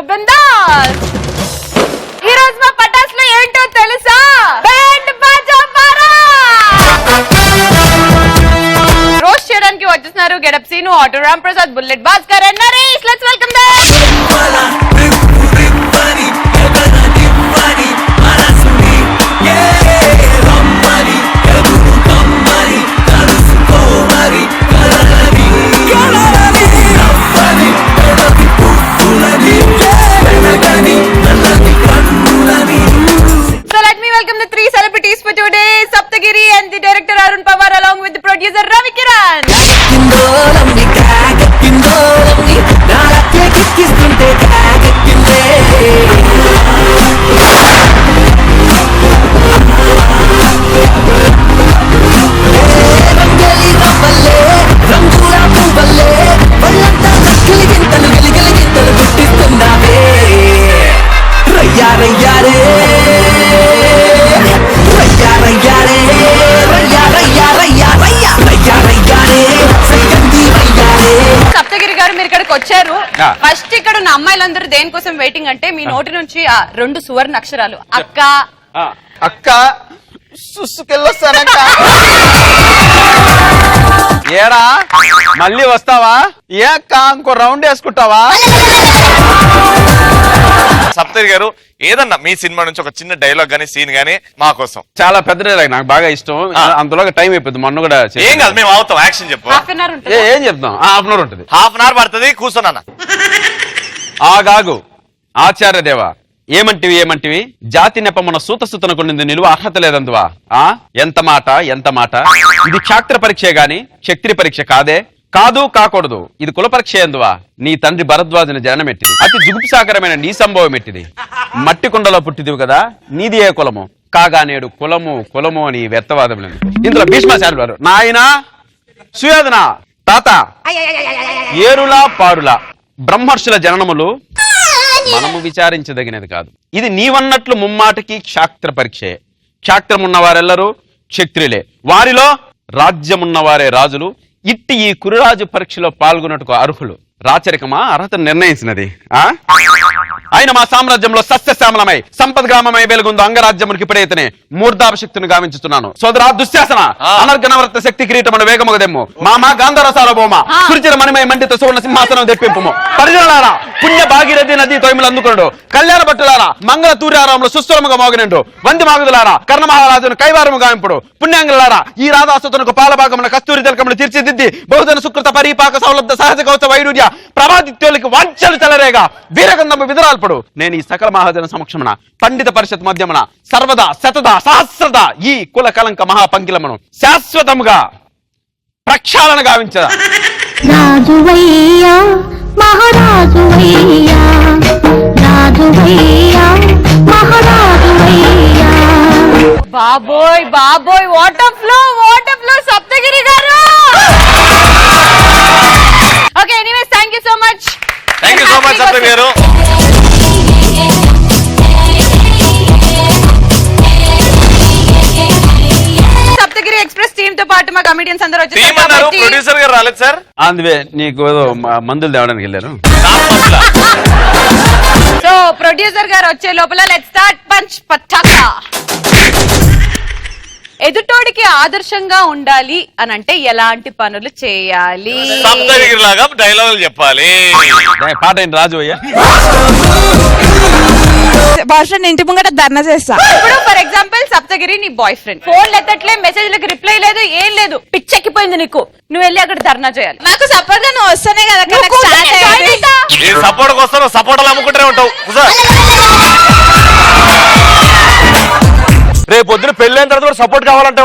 గారు బిందాస్. ఈ రోజు మా పటాస్ లో ఏంటో తెలుసా? బ్యాండ్ బాజా బారా రోస్ట్ చేయడానికి వచ్చేస్తున్నారు getup Seenu, auto Ram Prasad, bullet Bhaskar and Naresh. Let's welcome them. Welcome the three celebrities for today, Saptagiri and the director Arun Pawar along with the producer Ravi Kiran. Saptagiri గారు మీరు ఇక్కడికి వచ్చారు. ఫస్ట్ ఇక్కడ ఉన్న అమ్మాయిలందరూ దేనికోసం వెయిటింగ్ అంటే మీ నోటి నుంచి ఆ 2 సువర్ణ అక్షరాలు అక్క అక్క సుసుకెళ్ళొస్తానక్క. ఏరా మళ్ళీ వస్తావా? ఏ అక్క ఇంకో రౌండ్ వేసుకుంటావా? సప్తగిరి గారు ఏదన్నా మీ సినిమా నుంచి ఒక చిన్న డైలాగ్ గానీ సీన్ గానీ మా కోసం. చాలా పెద్ద డైలాగ్, నాకు బాగా ఇష్టం. అంతలోగా టైం అయిపోతుంది. మొన్న కూడా ఏం కాదు, మేము అవుతాం. యాక్షన్ చెప్పు. ఏం చెప్తాం? హాఫ్ అన్ అవర్ ఉంటుంది. హాఫ్ అన్ అవర్ పడుతుంది. కూర్చోనన్నా. ఆగాగు ఆచార్య దేవా, ఏమంటివి జాతి నెపమున సూతసుతన కొన్ని నిలువ అర్హత లేదందువా. ఎంత మాట ఎంత మాట. ఇది క్షాత్ర పరీక్షే గాని క్షత్రియ పరీక్ష కాదే. కాదు కాకూడదు, ఇది కుల పరీక్ష ఎందువా. నీ తండ్రి భరద్వాజుని జననమెట్టిది, అతి జుగుప్సాకరమైన నీ సంభవం ఎట్టిది. మట్టి కుండలో పుట్టిదివు కదా, నీది ఏ కులము కాగా నేడు కులము అని వ్యర్థవాదం లేదు. ఇందులో భీష్మాచార్యులు వారు నాయన సుయోధన తాత ఏరులా పారులా బ్రహ్మర్షుల జననములు మనము విచారించదగినది కాదు. ఇది నీవన్నట్లు ముమ్మాటికి క్షాత్ర పరీక్షే. క్షాత్రమున్న వారెల్లరూ క్షత్రియులే, వారిలో రాజ్యమున్నవారే రాజులు. ఇట్టి ఈ కురురాజు పరీక్షలో పాల్గొన్నట్టుకు అర్హులు. రాచరికమా అర్హతను నిర్ణయించినది. ఆయన మా సామ్రాజ్యంలో సస్యశ్యామలమై సంపద గ్రామమై వెలుగుందో అంగరాజ్యమునికి ఇప్పుడైతేనే మూర్ధాభశక్తిని గావించుతున్నాను. సోదరా దుశ్శాసన అనర్గనవర్త శక్తి కిరీటమును వేగముగదెమ్ము. మామా గాంధార సార్వభౌమ సురుచిర మణిమయ మండిత సువర్ణ సింహాసనం తెప్పింపు. పరిజనులారా పుణ్య భాగీరథి నది తొయిములు అందుకున్నాడు. కళ్యాణ భట్టులారా మంగళ తూర్యారంలో సుస్థురముగా మోగినండు. వంది మాగుదులారా కర్ణ మహారాజును కైవారము గావింపుడు. పుణ్యాంగులారా ఈ రాధాసుతనకు పాలభాగమున కస్తూరి తిలకములు తీర్చిదిద్ది బహుజన సుకృత పరిపాక సౌలభ్య సహజ కౌత వైడూర్య ప్రభాదిత్యులకి వంచలు చెలరేగా వీరగంధము విదురాల్పడు. నేను ఈ సకల మహాజన సమక్షమున పండిత పరిషత్ మధ్యమున సర్వదా శతద సహస్రద ఈ కుల కలంక మహాపంకిలమును శాశ్వతముగా ప్రక్షాళన గావించదా. రాజువయ్యా మహారాజువయ్యా రాజువయ్యా మహారాజువయ్యా. బాబోయ్ బాబోయ్ వాట్ ఆఫ్ ఫ్లో సప్తగిరి గారు. Okay anyways thank you so much. Thank you so much Saptagiri గారు. సప్తగిరి ఎక్స్ప్రెస్ టీమ్ తో పాటు మా కమిడియన్స్ అందరూ వచ్చారు. ప్రొడ్యూసర్ గారు రాలేదు సార్. అందువే నీకు మందులు తేవడానికి వెళ్ళారు. సో ప్రొడ్యూసర్ గారు వచ్చే లోపల లెట్స్ స్టార్ట్ పంచ్ పటాకా. ఎదుటోడికి ఆదర్శంగా ఉండాలి అని అంటే ఎలాంటి పనులు చేయాలి? సప్తగిరి లాగా డైలాగులు చెప్పాలి. పాట ఏంటి రాజు అయ్యా? భాష ఇంటి ముంగట ధర్నా చేస్తా. ఇప్పుడు ఫర్ ఎగ్జాంపుల్ సప్తగిరి నీ బాయ్ ఫ్రెండ్ ఫోన్ ఎత్తట్లే, మెసేజ్లకు రిప్లై లేదు, ఏం లేదు, పిచ్చెక్కిపోయింది నీకు. నువ్వు వెళ్ళి అక్కడ ధర్నా చేయాలి. నాకు సపోర్ట్ గా నువ్వు వస్తేనే కదా సపోర్ట్ వస్తాను. సపోర్ట్ అమ్ముకుంటూనే ఉంటావు. రేపు పొద్దున పెళ్ళైన తర్వాత సపోర్ట్ కావాలంటే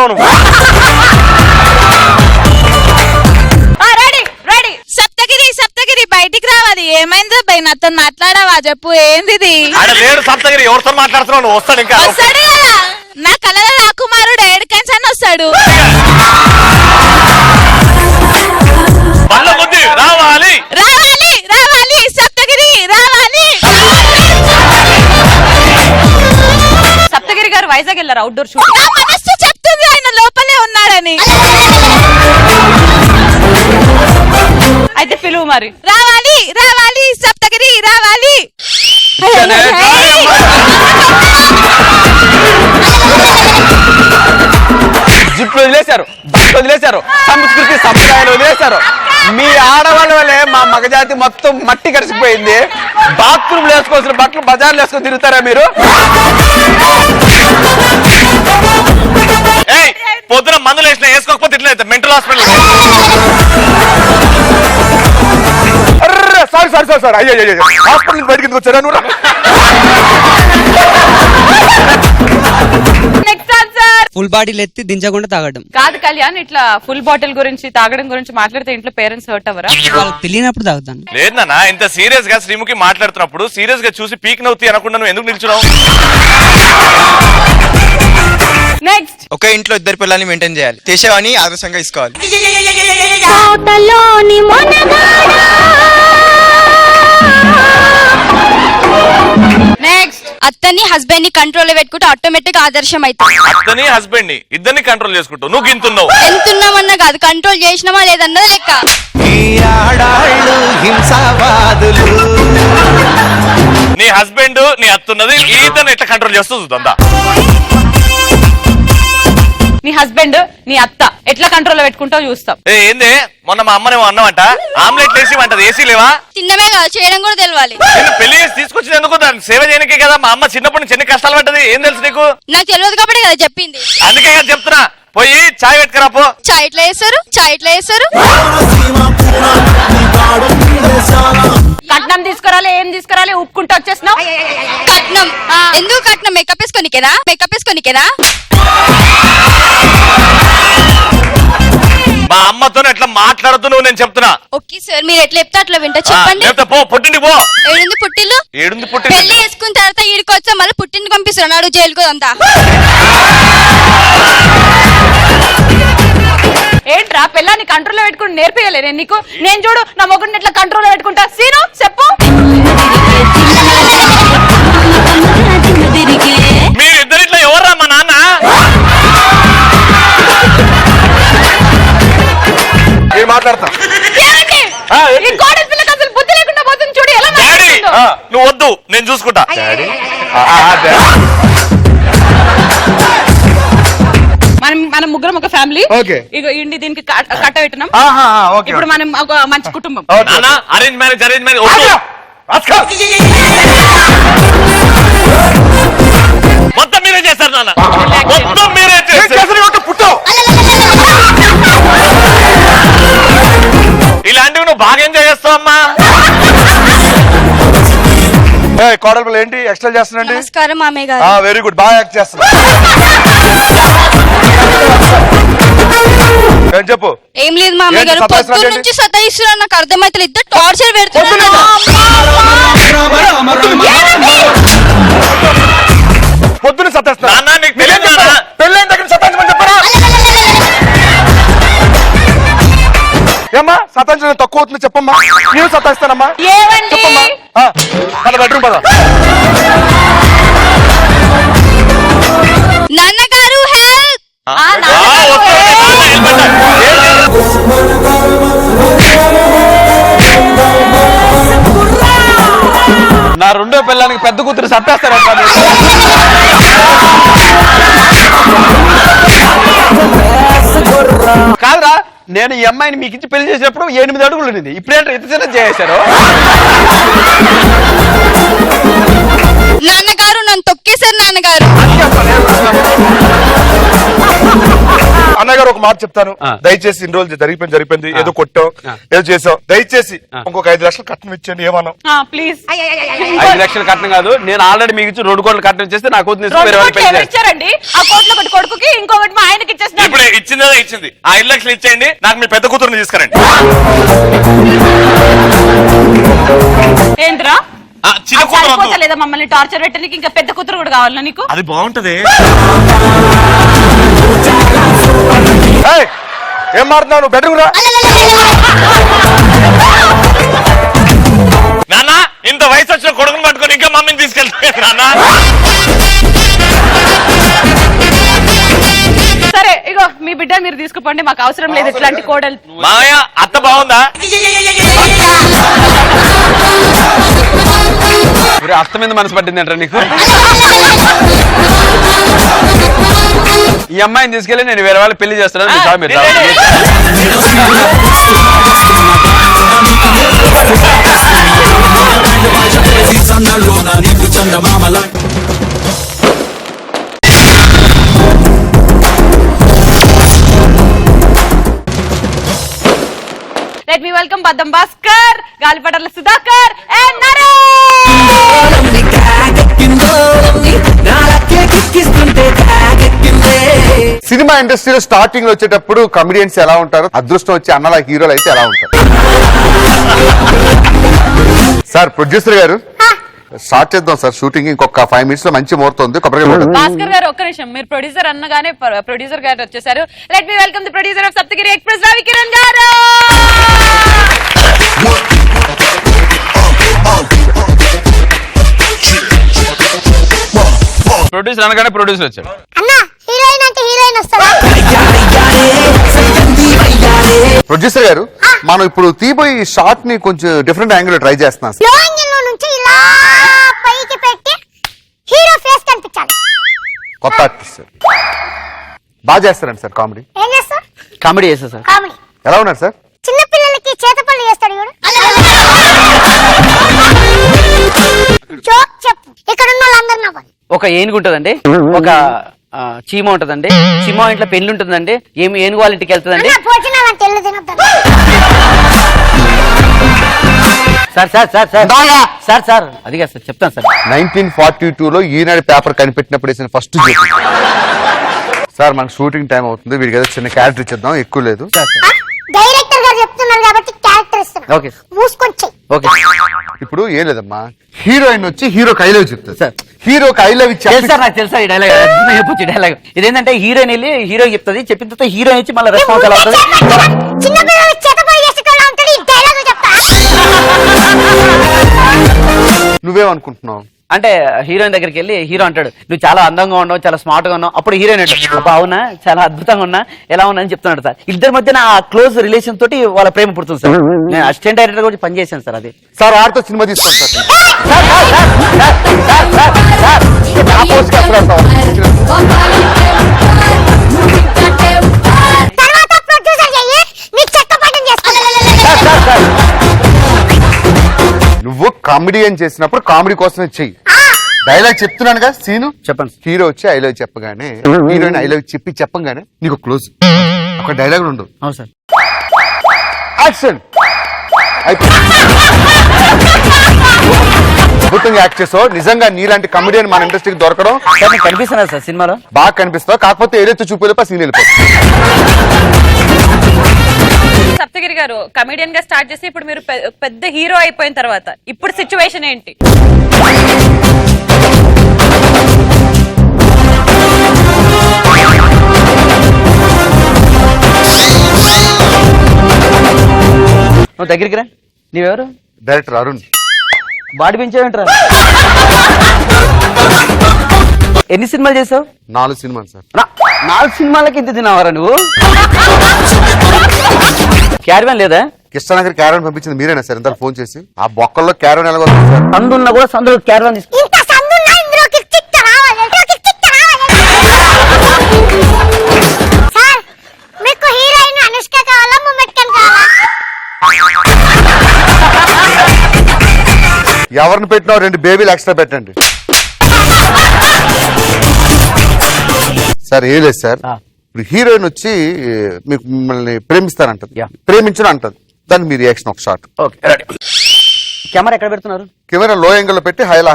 సప్తగిరి బయటికి రావాలి. ఏమైందో బై నాతో మాట్లాడావా చెప్పు. ఏంది లేడు సప్తగిరి, ఎవరితో మాట్లాడుతున్నావు? వస్తాడు ఇంకా వస్తాడు కదా. నా కళల రాకుమారుడు ఏడుకంచని వస్తాడు. రావాలి రావాలి రావాలి సప్తగిరి రావాలి. సప్తగిరి గారు వైజాగ్ వెళ్ళారు అవుట్డోర్ షూట్. మనస్సు చెప్తుంది ఆయన లోపలే ఉన్నాడని. అయితే పిలువు మరి. రావాలి రావాలి సప్తగిరి రావాలి. జుట్లు వదిలేశారు సంస్కృతి సంప్రదాయాలు వదిలేశారు. మీ ఆడవాళ్ళ వల్లే మా మగజాతి మొత్తం మట్టి కరిసిపోయింది. బాత్రూమ్ వేసుకోవాల్సిన బట్టలు బజార్లు వేసుకొని తిరుగుతారా మీరు? పొద్దున మందులు వేసిన వేసుకోకపోతే ఇట్లా మెంటల్ హాస్పిటల్. సారీ అయ్యో హాస్పిటల్ బయటకి ఎందుకు వచ్చారా నువ్వు? Next answer. ఫుల్ బాటిల్ ఎత్తి దించకుండా తాగడం. కాదు కళ్యాణ్, ఇట్లా ఫుల్ బాటిల్ గురించి తాగడం గురించి మాట్లాడితే ఇంట్లో పేరెంట్స్ హర్ట్ అవ్వరా? వాళ్ళకి తెలియనప్పుడు తాగుతాను. లేదన్నా, ఇంత సీరియస్ గా శ్రీముఖి మాట్లాడుతున్నప్పుడు సీరియస్ గా చూసి పీక్ నవ్వుతీ అనకుండా నువ్వు ఎందుకు నిల్చున్నావు? నెక్స్ట్. ఒకే ఇంట్లో ఇద్దరు పిల్లల్ని మెయింటైన్ చేయాలి. చేసేవాని ఆదర్శంగా తీసుకోవాలి. నెక్స్ట్. అత్తని హస్బెండ్ ని కంట్రోల్ లో పెట్టుకుంటే ఆటోమేటిక్ ఆదర్శం అవుతుంది. అతని హస్బెండ్ ని ఇద్దరిని కంట్రోల్ చేసుకుంటావు. నువ్వు గింతున్నావు. ఎంతున్నామన్నా కాదు, కంట్రోల్ చేసినామా లేదన్నది లెక్క. నీ హస్బెండ్ నీ అత్తున్నది ఇద్దరిని ఎట్లా కంట్రోల్ చేస్తూ చూద్దా? నీ హస్బెండ్ నీ అత్త ఎట్లా కంట్రోల్ లో పెట్టుకుంటావు చూస్తాం. ఏందే మొన్న మా అమ్మనేమో అన్నమాట, ఆమ్లెట్ వేసి వంటది, ఏసీ లేవా? తిన్నమే కాదు, చేయడం కూడా తెలియాలి. నేను పెళ్లి చేసి తీసుకొచ్చింది ఎందుకు? దాన్ని సేవ చేయడానికే కదా. మా అమ్మ చిన్నప్పటి నుంచి ఎన్ని కష్టాలు పడ్డది, ఏం తెలుసు నీకు? నాకు తెలియదు కాబట్టి కదా చెప్పింది. అందుకే కదా చెప్తున్నా, పోయి చాయ్ పెట్టుకురా పో. చాయ్ ఇట్లా వేస్తారు, చాయ్ ఇట్లా వేస్తారు. కట్నం తీసుకురాలి, ఏం తీసుకురాలి, ఉప్పుకుంటూ వచ్చేసినావు. కట్నం ఎందుకు? కట్నం మేకప్ వేసుకోనికేనా? మేకప్ వేసుకోనికేనా? మా అమ్మతో ఎట్లా మాట్లాడుతూ నువ్వు, నేను చెప్తున్నా. ఓకే సార్, మీరు ఎట్లా చెప్తే అట్లా వింటా. చెప్పండి. పో పుట్టింటి పో. ఏడుంది పుట్టిల్లు? ఏడుంది పుట్టి? పెళ్లి చేసుకున్న తర్వాత ఈడికొచ్చా మళ్ళీ పుట్టింటి పంపిస్తున్నాడు జైలుకు అంతా. ఏంట్రా పిల్లాన్ని కంట్రోల్ లో పెట్టుకుని నేర్పియలే నేను నీకు? నేను చూడు నా మొగుడిని ఎట్లా కంట్రోల్ లో పెట్టుకుంటా. సీను చెప్పు. మీరిద్దరిట్లో ఎవర్రా మా నాన్న? నేను మాట్లాడతా. ఏమండి? ఈ కోడలి పిల్లకి అసలు బుద్ధి లేకుండా పోతుంది చూడు ఎలా డాడీ మాట్లాడుతుందో. నువ్వు వద్దు, నేను చూసుకుంటా. మనం ముగ్గురం ఒక ఫ్యామిలీ. ఓకే. ఇగో ఇండి దీనికి కట్ట పెట్టినాం. ఓకే. ఇప్పుడు మనం ఒక మంచి కుటుంబం. నాన్న అరేంజ్ మ్యారేజ్ వద్దు. మొత్తం మీరే చేస్తారు నాన్న, మొత్తం మీరే చేస్తారు. పుట్టావు ఇలాంటివి నువ్వు బాగా ఎంజాయ్ చేస్తావు అమ్మా. కోడల పిల్ల ఏంటి ఎక్స్ట్రా చేస్తున్నాండి? నమస్కారం మామయ్య గారు. వెరీ గుడ్, బాగా యాక్ట్ చేస్తున్నా. ఏం చెప్పు. ఏం లేదు మామయ్య గారు, ఏంటి సతాయిస్తున్నాడు పొద్దున్న నుంచి సతాయిస్తున్నారు. నాకు అర్థమైతే ఇద్దరు టార్చర్ పెడుతున్నారు. పొద్దున్న సతాయిస్తున్నా. నాన్న నీకు తెలియదు నాన్న. పెళ్ళైన దగ్గర సతాయించమని చెప్పారా? ఏమ్మా సతాయించడం తక్కువ అవుతుంది చెప్పమ్మా. నేను సతాయిస్తానమ్మా. ఏమండి? చెప్పమ్మా. బెడ్రూమ్ పద. నాన్నగారు హెల్ప్. నా రెండో పిల్లానికి పెద్ద కూతురు చంపేస్తారా? కాదురా, నేను ఈ అమ్మాయిని మీకు ఇచ్చి పెళ్లి చేసినప్పుడు 8 అడుగులు ఉంది. ఇప్పుడేంటో ఇంత చిన్న చేశారు. నాన్నగారు నన్ను తొక్కేశారు నాన్నగారు. అన్నగారు ఒక మాట చెప్తాను, ఆ. దయచేసి ఇన్ని రోజులు జరిగిపోయింది, ఏదో కొట్టాం, ఏదో చేసాం, దయచేసి ఇంకొక 5 లక్షలు కట్నం ఇచ్చేయండి. ఏమన్నా ప్లీజ్. 5 లక్షలు కట్నం కాదు, నేను ఆల్రెడీ మీకు ఇచ్చి 2 కోట్లు కట్నం చేస్తే నా కూతురు ఇచ్చారండి. ఆ కోట్లు ఒకటి కొడుకుకి, ఇంకొకటి మా ఆయనకి ఇచ్చేస్తున్నారు. ఇప్పుడు ఇచ్చిందా? ఇచ్చింది. ఆ 5 లక్షలు ఇచ్చేయండి, నాకు మీ పెద్ద కూతురుని తీసుకురండి. ఏంట్రా చిన్న కూతురు వద్దు. లేదా మమ్మల్ని టార్చర్ పెట్టడానికి ఇంకా పెద్ద కూతురు కూడా కావాలా నీకు? అది బాగుంటది. ఏం మారుతున్నావు? బెడ్రూమ్ రా. నాన్న ఇంత వయసు వచ్చిన కొడుకుని పట్టుకొని ఇంకా మమ్మీని తీసుకెళ్తాను నాన్న. సరే ఇగో మీ బిడ్డ మీరు తీసుకుపోండి, మాకు అవసరం లేదు ఇట్లాంటి కోడలు. మామయ్య అత్త బాగుందా? ఒరే, అత్త మీద మనసు పట్టింది అంటారా నీకు? ఈ అమ్మాయిని తీసుకెళ్ళి నేను వేరే వాళ్ళు పెళ్లి చేస్తాను మీ సాగు మీరు let me welcome Baddam Bhaskar, Galipatarla Sudhakar and Naresh. Cinema ఇండస్ట్రీలో స్టార్టింగ్ లో వచ్చేటప్పుడు కమెడియన్స్ ఎలా ఉంటారు, అదృష్టం వచ్చి అన్నలా హీరోలు అయితే ఎలా ఉంటారు? సార్ ప్రొడ్యూసర్ గారు స్టార్ట్ చేద్దాం సార్ షూటింగ్. ఇంకొక 5 minutes లో మంచి ముహూర్తం ఉంది. కొబ్బరికాయ భాస్కర్ గారు ఒక్క నిమిషం, మీరు ప్రొడ్యూసర్ అన్నగానే ప్రొడ్యూసర్ గారు వచ్చేసారు. Let me welcome the producer of Saptagiri express Ravi Kiran గారు. ప్రొడ్యూసర్ అనగానే ప్రొడ్యూసర్ వచ్చాడు. ప్రొడ్యూసర్ గారు మనం ఇప్పుడు తీపోయి షార్ట్ ని కొంచెం డిఫరెంట్ యాంగిల్ ట్రై చేస్తున్నాం సార్. కొత్త ఆర్టిస్ట్ సార్, బాగా చేస్తారండి సార్ కామెడీ. కామెడీ చేస్తా సార్. ఎలా ఉన్నారు సార్? చిన్న పిల్లలకి చేత పనులు చేస్తాడు జోక్ చెప్పు, ఇక్కడ ఉన్న వాళ్ళందరూ నవ్వాలి. ఒక ఏనుగు ఉంటదండి, ఒక చీమ ఉంటదండి, చీమ ఇంట్లో పెళ్లి ఉంటుందండి, ఏనుగు వాళ్ళ ఇంటికి వెళ్తుందండి. భోజనాలు అంటే ఎల్లు తినొద్దు. Sir sir sir sir sir sir అది కాదు సార్, చెప్తాను సార్. 1942 లో ఈనాడు పేపర్ కనిపెట్టినప్పుడు వేసిన ఫస్ట్ జోక్ సార్. మనకు షూటింగ్ టైం అవుతుంది, వీడికి ఏదో చిన్న క్యారెక్టర్ ఇచ్చేద్దాం, ఎక్కువ లేదు. డైరెక్టర్ గారు చెప్తున్నారు కాబట్టి క్యారెక్టర్ ఇస్తున్నారు. ఓకే మూసుకొని చెయ్యి. ఓకే ఇప్పుడు ఏం లేదమ్మా, హీరోయిన్ వచ్చి హీరోకి ఐ లవ్ చెప్తారు సార్. హీరోకి ఐ లవ్ తెలుసు సార్, నాకు తెలుసా ఈ డైలాగ్, చెప్పొచ్చు డైలాగ్. ఇదేంటంటే హీరోయిన్ వెళ్ళి హీరో చెప్తుంది, చెప్పిన తర్వాత హీరోయిన్ వచ్చి మళ్ళీ రెస్పాన్స్ ఎలా అవుతుంది. చిన్న పిల్లలకి చేత పనులు చేసేటోళ్ళ ఉంటాడు, ఈ డైలాగ్ చెప్తా. నువ్వేమనుకుంటున్నావు? అంటే హీరోయిన్ దగ్గరికి వెళ్ళి హీరో అంటాడు, నువ్వు చాలా అందంగా ఉన్నావు, చాలా స్మార్ట్ గా ఉన్నావు. అప్పుడు హీరోయిన్ అంటాడు, అబ్బా అవునా, చాలా అద్భుతంగా ఉన్నా, ఎలా ఉన్నా అని చెప్తున్నాడు సార్. ఇద్దరి మధ్యన ఆ క్లోజ్ రిలేషన్ తోటి వాళ్ళ ప్రేమ పుడుతుంది సార్. నేను అసిస్టెంట్ డైరెక్టర్ కూడా పనిచేశాను సార్. అది సార్ ఆడితో సినిమా తీసుకుంటారు తర్వాత ప్రొడ్యూసర్ చెయ్యి, నీ చెక్క పట్టం చేసుకో. నువ్వు కామెడియన్ చేసినప్పుడు కామెడీ కోసమే చెయ్యి. డైలాగ్ చెప్తున్నానుగా సీను, చెప్పండి. హీరో వచ్చి ఐ లవ్ చెప్పగానే హీరోయిన్ ఐ లవ్ చెప్పగానే నీకు క్లోజ్ ఒక డైలాగ్ ఉండదు. అవును సార్. యాక్షన్ అద్భుతంగా యాక్ట్ చేసావు. నిజంగా నీలాంటి కమెడియన్ మన ఇండస్ట్రీకి దొరకడం. సార్ నీకు కనిపిస్తున్నా సార్ సినిమాలో? బాగా కనిపిస్తావు, కాకపోతే ఏదైతే చూపేలోప సీన్ వెళ్ళిపోతుంది. సప్తగిరి గారు కమెడియన్ గా స్టార్ట్ చేసి ఇప్పుడు మీరు పెద్ద హీరో అయిపోయిన తర్వాత ఇప్పుడు సిచ్యువేషన్ ఏంటి? నువ్వు దగ్గరికి రా. నీవెవరు? డైరెక్టర్ అరుణ్. బాడీ పెంచావేంట్రా? ఎన్ని సినిమాలు చేసావు? 4 సినిమాలు సార్. 4 సినిమాలకి ఇంత తిన్నావరా నువ్వు? క్యారవాన్ లేదా? కృష్ణానగర్ క్యారవాన్ పంపించింది మీరేనా సార్? ఎంత ఫోన్ చేసి ఆ బొక్కల్లో క్యారవాన్ ఎలాగో సార్? సందున్నా కూడా సందులో క్యారవాన్ తీసుకు. ఇంత సందున్నా ఇందులో కిక్ రావాలి. సార్ మీకు హీరోయిన్ అనుష్క కావాలా, ముమ్మట్కన్ కావాలా? ఎవరిని పెట్టినా 2 బేబీలు ఎక్స్ట్రా పెట్టండి సార్. ఏం లేదు సార్, ఇప్పుడు హీరోయిన్ వచ్చి మీకు మిమ్మల్ని ప్రేమిస్తానంటది, ప్రేమించను అంటది, దానికి మీ రియాక్షన్ ఒక షాట్. ఓకే కెమెరా ఎక్కడ పెడుతున్నారు? కెమెరా లో యాంగిల్ లో పెట్టి హైలో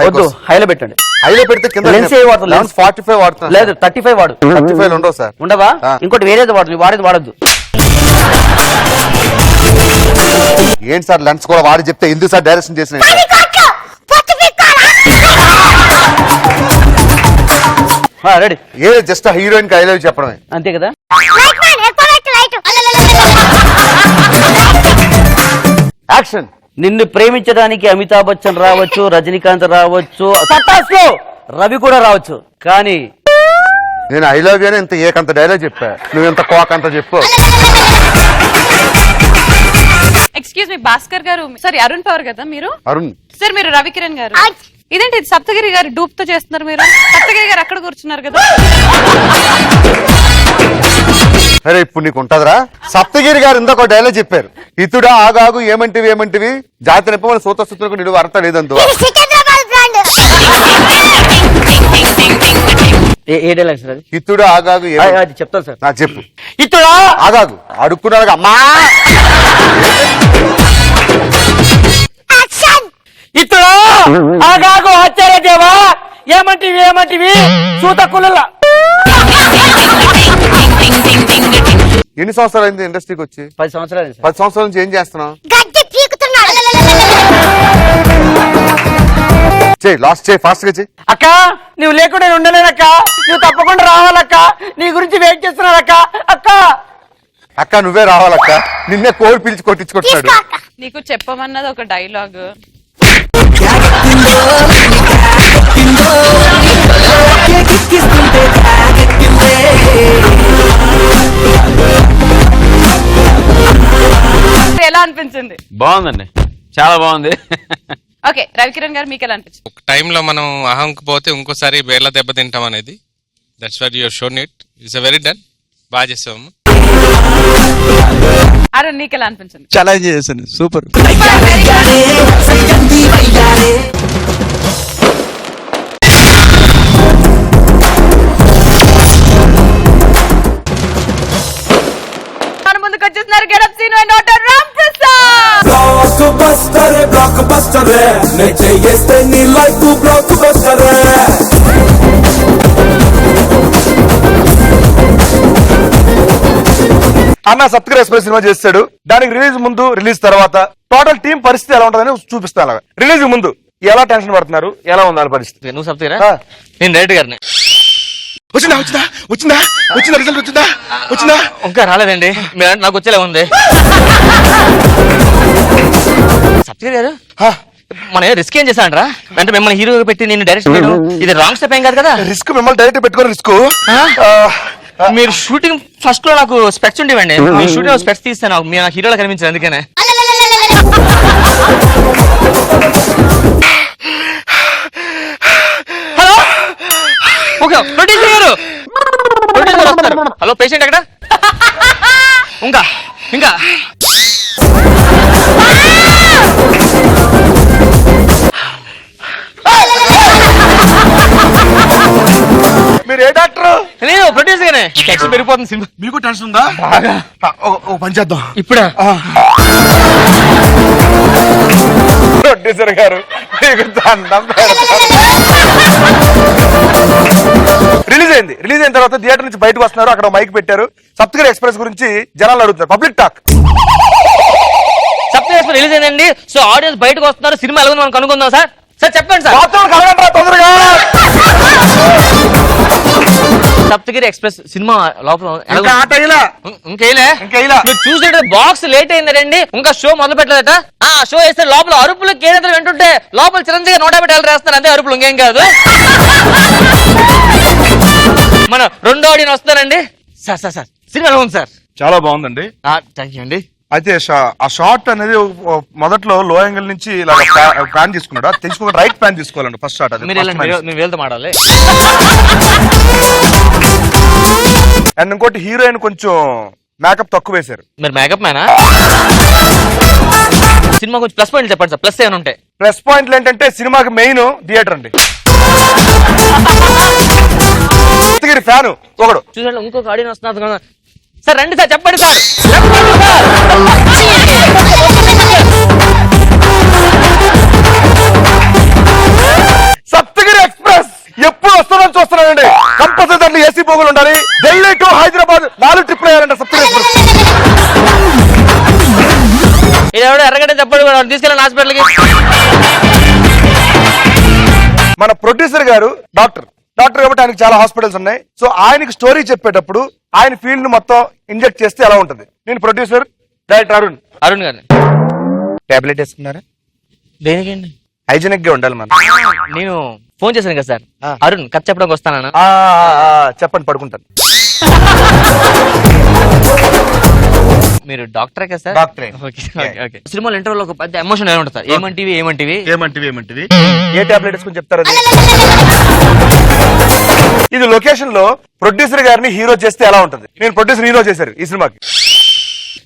హైలో పెట్టండి. హైలో పెడితే కింద లెన్స్ ఏ వాడుతుంది? 45 వాడుతున్నా. లేదు 35 వాడు. 35 ఉండవు సార్. ఉండవా? ఇంకోటి వేరేది వాడు, నువ్వు వాడేది వాడద్దు. ఏంటి సార్ లెన్స్ కూడా వాడి చెప్తే ఎందుకు సార్ డైరెక్షన్ చేసిన? రెడీ. ఏ జస్ట్ హీరోయిన్ కి ఐ లవ్ చెప్పడమే అంతే కదా? యాక్షన్. నిన్ను ప్రేమించడానికి అమితాబ్ బచ్చన్ రావచ్చు, రజనీకాంత్ రావచ్చు, తటాస్లో రవి కూడా రావచ్చు, కానీ నేను ఐ లవ్ యూ అని ఇంత ఏకంత డైలాగ్ చెప్పా, నువ్వు ఇంత కోకంత చెప్పు. ఎక్స్క్యూజ్ మీ భాస్కర్ గారు, సారీ అరుణ్ పవర్ కదా మీరు? అరుణ్ సార్ మీరు రవికిరణ్ గారు ఇదేంటి ఇది సప్తగిరి గారు డూప్ తో చేస్తున్నారు మీరు సప్తగిరి గారు అక్కడ కూర్చున్నారు కదా అరే ఇప్పుడు నీకు ఉంటదరా సప్తగిరి గారు ఇందాక డైలాగ్ చెప్పారు ఇతుడా ఆగాగు ఏమంటివి జాతి నెప్పమని సూతస్తుతులకు నిలువ అర్థ లేదందు ఇది సికింద్రాబాద్ బ్రాండ్. ఏ డైలాగ్ సార్ అది? ఇతుడా ఆగాగు అది చెప్తాను సార్. నాకు చెప్పు ఇతడా ఆగాగు అడుక్కున్నాడు అమ్మా యాక్షన్. ఇతడా ఆగాగు ఆచార్య దేవా ఏమంటివి సూత కులల. ఎన్ని సంవత్సరాలు అయింది ఇండస్ట్రీకి వచ్చి 10 సంవత్సరాలు 10 సంవత్సరాల నుంచి ఏం చేస్తున్నావు గడ్డి పీకుతున్నాడు. చేయి లాస్ట్ చేయి ఫాస్ట్ గా చేయి అక్క నువ్వు లేకుండా నేను ఉండలేనక్క నువ్వు తప్పకుండా రావాలక్క నీ గురించి వెయిట్ చేస్తున్నానక్క అక్క. అక్క నువ్వే రావాలక్క నిన్నే కోడి పిలిచి కొట్టించుకుంటున్నాడు తీసుకో అక్క. నీకు చెప్పమన్నది ఒక డైలాగ్ ఎలా అనిపించింది బాగుందండి చాలా బాగుంది ఓకే రవికిరణ్ గారు మీకు ఎలా అనిపించింది ఒక టైంలో మనం అహంకు పోతే ఇంకోసారి బేర్ల దెబ్బ తింటాం అనేది that's what your shown it it's very done బాగా చేసాము అరుణ్ నీకు ఎలా అనిపించింది చాలా ఎంజాయ్ చేశాను సూపర్. మన ముందుకు వచ్చేస్తున్నారు getup Seenu and doctor Ram Prasad blockbuster చేస్తే నీ లైఫ్ బ్లాక్ బస్టర్ అన్న సప్తగిరి ఎక్స్ప్రెస్ సినిమా చేస్తాడు దానికి రిలీజ్ ముందు రిలీజ్ తర్వాత టోటల్ టీం పరిస్థితి ఎలా ఉంటుందని చూపిస్తాను అలాగా రిలీజ్ ముందు ఎలా టెన్షన్ పడుతున్నారు ఎలా ఉండాలి పరిస్థితి నువ్వు సప్తగిరా నేను డైరెక్ట్ గారిని వచ్చిందా వచ్చిందా వచ్చిందా వచ్చిందా రిజల్ట్ వచ్చిందా వచ్చిందా ఇంకా రాలేదండి మీరు నాకు వచ్చేలా ఉంది. సప్తగిరి గారు మనం రిస్క్ ఏం చేశాండ్రా అంటే మిమ్మల్ని హీరోగా పెట్టి నేను డైరెక్ట్ చేయడం ఇది రాంగ్ స్టెప్ ఏం కాదు కదా. రిస్క్ మిమ్మల్ని డైరెక్ట్ పెట్టుకుని రిస్క్ మీరు షూటింగ్ ఫస్ట్ లో నాకు స్పెక్స్ ఉండేవండి మీ షూటింగ్ స్పెక్స్ తీస్తాను మీరు నాకు హీరోలో కనిపించారు అందుకనే. హలో ఓకే ప్రొడ్యూసర్ గారు ప్రొడ్యూసర్ వస్తారు. హలో పేషెంట్ ఎక్కడ ఇంకా ఇంకా మీరు ఏ డాక్టర్ నేను ప్రొడ్యూసర్ గానే టెక్స్ట్ పెరిగిపోతుంది సినిమా. మీకు టెన్షన్ ఉందా బాగా ఓ పని చేద్దాం ఇప్పుడా ప్రొడ్యూసర్ గారు మీకు దండం రిలీజ్ అయింది రిలీజ్ అయిన తర్వాత థియేటర్ నుంచి బయటకు వస్తున్నారు అక్కడ మైక్ పెట్టారు సప్తగిరి ఎక్స్ప్రెస్ గురించి జనాలు అడుగుతున్నారు పబ్లిక్ టాక్. సప్తగిరి రిలీజ్ అయిందండి సో ఆడియన్స్ బయటకు వస్తున్నారు సినిమా ఎలా ఉందో మనం కనుక్కుందాం సార్. సార్ చెప్పండి సార్. తొందరగా సప్తగిరి ఎక్స్ప్రెస్ సినిమా లోపల ఇంకా ఆట ఇలా ఇంకేలే ఇంకేలా మీరు చూసేట బాక్స్ లేట్ అయిందండి ఇంకా షో మొదలు పెట్టలేదట. ఆ షో వేస్తే లోపల అరుపులు కేంద్రం వింటుంటే లోపల చిరంజీవి 150 వేస్తారు అంతే అరుపులు ఇంకేం కాదు. మన రెండో ఆడియన్ వస్తారండి సార్ సార్ సార్ సినిమా ఎలా ఉంది సార్. చాలా బాగుందండి థ్యాంక్ యూ అండి. అయితే ఆ షార్ట్ అనేది మొదట్లో లో యాంగిల్ నుంచి ఇలా ప్లాన్ తీసుకున్నాడు అది తెలుసుకుని రైట్ ప్లాన్ తీసుకోవాలండి ఫస్ట్ షార్ట్ అది మీరు వెళ్ళండి మేము వెళ్తే మాడాలి. అండ్ ఇంకోటి హీరోయిన్ కొంచెం మేకప్ తక్కువ వేశారు. మీరు మేకప్ మ్యానా సినిమా కొంచెం ప్లస్ పాయింట్ చెప్పండి సార్ ప్లస్ ఏమైనా ఉంటాయి. ప్లస్ పాయింట్లు ఏంటంటే సినిమాకి మెయిన్ థియేటర్ అండి ఫ్యాను ఒకడు చూసాడు ఇంకొక ఆడియన్ వస్తున్నారు సార్ రండి సార్ చెప్పండి సార్. సప్తగిరి ఎక్స్ప్రెస్ ఎప్పుడు వస్తుందని చూస్తున్నానండి కంపల్సరీ దాంట్లో ఏసీ పోగులు ఉండాలి. ఢిల్లీ టు హైదరాబాద్ 4 ట్రిప్లు అయ్యారంట సప్తగిరి ఎక్స్ప్రెస్. ఇది ఎవడో ఎర్రగడ్డ చెప్పండి తీసుకెళ్ళండి హాస్పిటల్కి. మన ప్రొడ్యూసర్ గారు డాక్టర్ కాబట్టి ఆయనకి చాలా హాస్పిటల్స్ ఉన్నాయి. సో ఆయనకి స్టోరీ చెప్పేటప్పుడు ఆయన ఫీల్డ్ మొత్తం ఇంజెక్ట్ చేస్తే ఎలా ఉంటుంది. నేను ప్రొడ్యూసర్ డైరెక్టర్ అరుణ్ గారు టాబ్లెట్ వేసుకున్నారా దేనికండి హైజీనిక్ గా ఉండాలి మనం. నేను ఫోన్ చేశాను కదా సార్ అరుణ్ కథ చెప్పడానికి వస్తానా చెప్పండి పడుకుంటాను. మీరు డాక్టర్ కదా సార్? డాక్టరే. Okay okay. సినిమాలో ఇంటర్వ్యూలో ఒక పెద్ద ఎమోషన్ ఎలా ఉంటుంది సార్? ఏమంటివి ఏమంటివి ఏమంటివి ఏ టాబ్లెట్ వేసుకుని చెప్తారు అది? ఇది లొకేషన్ లో ప్రొడ్యూసర్ గారిని హీరో చేస్తే ఎలా ఉంటుంది? నేను ప్రొడ్యూసర్ హీరో చేశారు ఈ సినిమాకి.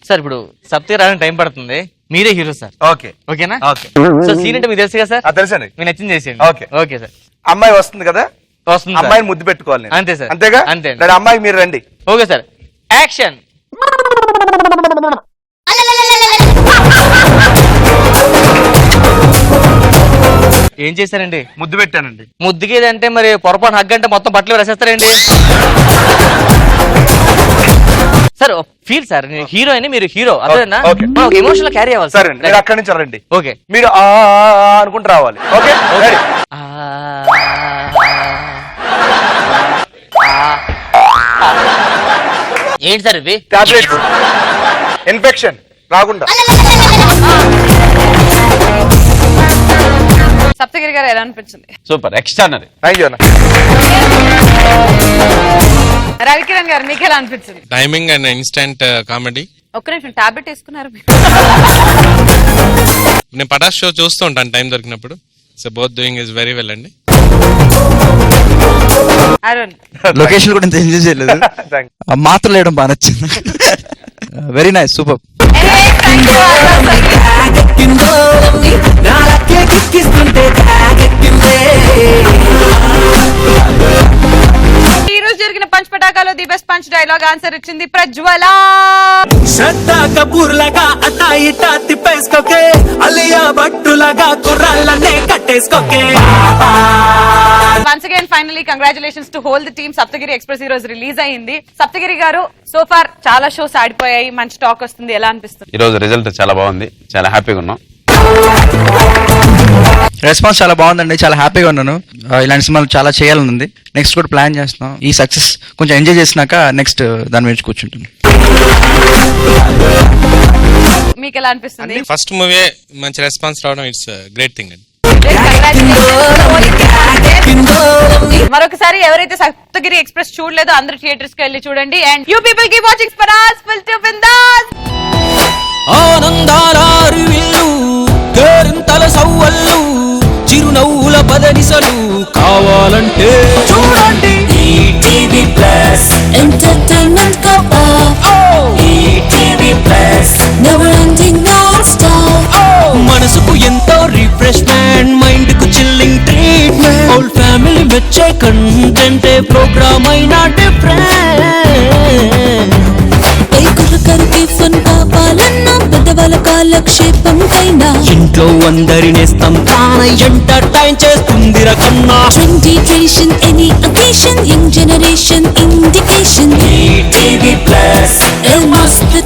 సార్ ఇప్పుడు సప్తగిరి రావడానికి టైం పడుతుంది, మీరే హీరో సార్. ఓకే ఓకేనా? ఓకే సో సీన్ అంటే మీకు తెలుసు కదా సార్? తెలుసండి. మీకు నచ్చింది చేసేయండి. ఓకే. Okay sir. అమ్మాయి వస్తుంది కదా, వస్తుంది సార్. అమ్మాయిని ముద్దు పెట్టుకోవాలి నేను. అంతే సార్. అంతేగా? అంతే. మరి అమ్మాయి మీరు రండి. Okay sir. యాక్షన్. ఏం చేశారండి? ముద్దు పెట్టానండి. ముద్దుకేదంటే మరి పొరపాటు హగ్ అంటే మొత్తం బట్టలు రాసేస్తారండి సార్. ఫీల్ సార్, హీరోయిన్ మీరు హీరో, అదేనా? ఓకే. ఎమోషన్ లో క్యారీ అవ్వాలి సరే మీరు అక్కడి నుంచి రండి. ఓకే. మీరు అనుకుంటూ రావాలి. Okay ready? ఏంటి సార్ ఇవి? టాబ్లెట్స్ ఇన్ఫెక్షన్ రాకుండా. సప్తగిరి గారు ఎలా అనిపించింది? Super, extraordinary. థ్యాంక్ యూ అన్న. రవికిరణ్ గారు మీకు ఎలా అనిపించింది? Timing and instant comedy. ఒక్క నిమిషం, టాబ్లెట్ వేసుకున్నారు మీరు? నేను పటాస్ షో చూస్తూ ఉంటాను టైం దొరికినప్పుడు. So both doing is very well అండి. అరుణ్ లొకేషన్ కూడా ఎంజాయ్ చేయలేదు, థ్యాంక్ మాత్రలు వేయడం బాగా నచ్చింది. Very nice, super. ఈ రోజు జరిగిన పంచ్ పటాకాలో the best punch dialogue answer ఇచ్చింది ప్రజ్వల. శ్రద్ధా కపూర్ లాగా అటా ఇటా తిప్పేసుకోకే, అలియా భట్టులాగా కుర్రాళ్ళనే కట్టేసుకోకే. Once again finally congratulations to whole the team. Saptagiri express ఈ రోజు రిలీజ్ అయింది. సప్తగిరి గారు, సో ఫార్ చాలా షోస్ ఆడిపోయాయి, మంచి టాక్ వస్తుంది, ఎలా అనిపిస్తుంది? ఈ రోజు రిజల్ట్ చాలా బాగుంది, చాలా హ్యాపీగా ఉన్నాం. రెస్పాన్స్ చాలా బాగుందండి, చాలా హ్యాపీగా ఉన్నాను. ఇలాంటి సినిమాలు చాలా చేయాలని ఉంది, నెక్స్ట్ కూడా ప్లాన్ చేస్తున్నాం. ఈ సక్సెస్ కొంచెం ఎంజాయ్ చేసినాక నెక్స్ట్ దాని మీద కూర్చుంటుంది. మీకు ఎలా అనిపిస్తుంది? ఫస్ట్ మూవీ మంచి రెస్పాన్స్ రావడం ఇట్స్ గ్రేట్ థింగ్ అండి. మరొకసారి ఎవరైతే సప్తగిరి ఎక్స్ప్రెస్ చూడలేదో అందరూ థియేటర్స్ కి వెళ్ళి చూడండి. And you people keep watching స్పరాస్ ఫుల్ టు బిందాస్. ఆనందాలు కేరింతల సవ్వళ్ళు, చిరునవ్వుల పదనిసలు కావాలంటే చూడండి ఈటీవీ ప్లస్. ఎంటర్టైన్మెంట్ కా ETV plus never ending non stop. మనసుకు ఎంతో రిఫ్రెష్మెంట్, మైండ్ కు చిల్లింగ్ ట్రీట్మెంట్, హోల్ ఫ్యామిలీ మెచ్చే కంటెంట్, ప్రోగ్రామ్ అయినా డిఫరెంట్. కరుకి ఫన్ కావాలన్నా పెద్దవాళ్ళ కాలక్షేపం కైనా ఇంట్లో అందరి నేస్తం తానై ఎంటర్టైన్ చేస్తుంది రకన్నా. Trendy tradition any occasion, young generation indication. ETV plus మస్త్